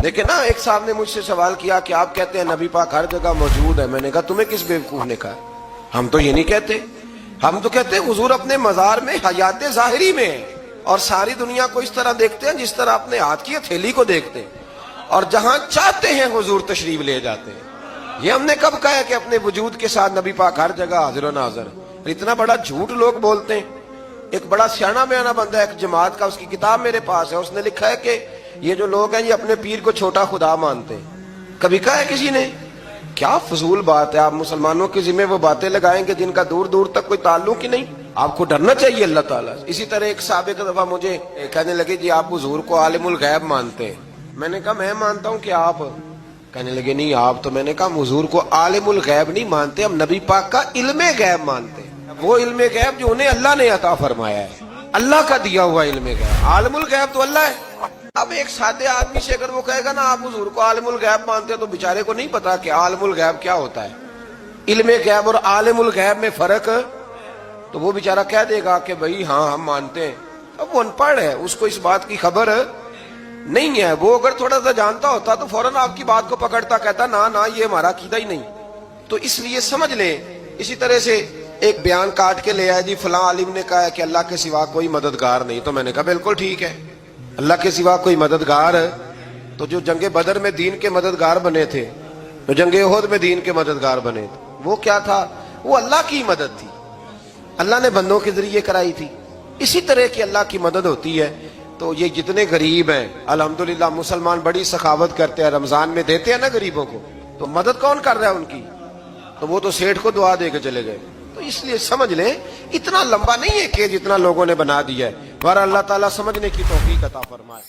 دیکھیں نا، ایک صاحب نے مجھ سے سوال کیا کہ آپ کہتے ہیں نبی پاک ہر جگہ موجود ہے. میں نے کہا تمہیں کس بیوقوف نے کہا؟ ہم تو یہ نہیں کہتے. ہم تو کہتے ہیں حضور اپنے مزار میں حیات ظاہری میں ہے، اور ساری دنیا کو اس طرح دیکھتے ہیں جس طرح اپنے ہاتھ کی ہتھیلی کو دیکھتے ہیں، اور جہاں چاہتے ہیں حضور تشریف لے جاتے ہیں. یہ ہم نے کب کہا ہے کہ اپنے وجود کے ساتھ نبی پاک ہر جگہ حاضر و ناظر؟ اتنا بڑا جھوٹ لوگ بولتے ہیں. ایک بڑا سیانا بیانا بندہ ہے ایک جماعت کا، اس کی کتاب میرے پاس ہے، اس نے لکھا ہے کہ یہ جو لوگ ہیں یہ اپنے پیر کو چھوٹا خدا مانتے ہیں. کبھی کہا ہے کسی نے؟ کیا فضول بات ہے. آپ مسلمانوں کے ذمہ وہ باتیں لگائیں گے جن کا دور دور تک کوئی تعلق ہی نہیں. آپ کو ڈرنا چاہیے اللہ تعالیٰ سے. اسی طرح ایک صاحب ایک دفعہ مجھے کہنے لگے جی آپ حضور کو عالم الغیب مانتے ہیں. میں نے کہا میں مانتا ہوں کہ آپ؟ کہنے لگے نہیں آپ. تو میں نے کہا ہم حضور کو عالم الغیب نہیں مانتے، ہم نبی پاک کا علم غیب مانتے ہیں. وہ علم غیب جو انہیں اللہ نے عطا فرمایا ہے، اللہ کا دیا ہوا علم غیب. عالم الغیب تو اللہ ہے. اب ایک سادے آدمی سے اگر وہ کہے گا نا آپ حضور کو عالم الغیب مانتے ہیں، تو بیچارے کو نہیں پتا کہ عالم الغیب کیا ہوتا ہے، علم غیب اور عالم الغیب میں فرق. تو وہ بیچارہ کہہ دے گا کہ بھئی ہاں ہم مانتے ہیں. اب وہ ان پڑھ ہے، اس کو اس بات کی خبر نہیں ہے. وہ اگر تھوڑا سا جانتا ہوتا تو فوراً آپ کی بات کو پکڑتا، کہتا نا یہ ہمارا عقیدہ ہی نہیں. تو اس لیے سمجھ لیں. اسی طرح سے ایک بیان کاٹ کے لے آیا جی فلاں عالم نے کہا ہے کہ اللہ کے سوا کوئی مددگار نہیں. تو میں نے کہا بالکل ٹھیک ہے، اللہ کے سوا کوئی مددگار ہے. تو جو جنگ بدر میں دین کے مددگار بنے تھے، جو جنگ احد میں دین کے مددگار بنے تھے، وہ کیا تھا؟ وہ اللہ کی مدد تھی، اللہ نے بندوں کے ذریعے کرائی تھی. اسی طرح کی اللہ کی مدد ہوتی ہے. تو یہ جتنے غریب ہیں الحمدللہ مسلمان بڑی سخاوت کرتے ہیں، رمضان میں دیتے ہیں نا غریبوں کو. تو مدد کون کر رہا ہے ان کی؟ تو وہ تو سیٹھ کو دعا دے کے چلے گئے. تو اس لیے سمجھ لیں اتنا لمبا نہیں ہے کہ جتنا لوگوں نے بنا دیا ہے. پر اللہ تعالیٰ سمجھنے کی توفیق عطا فرمائے.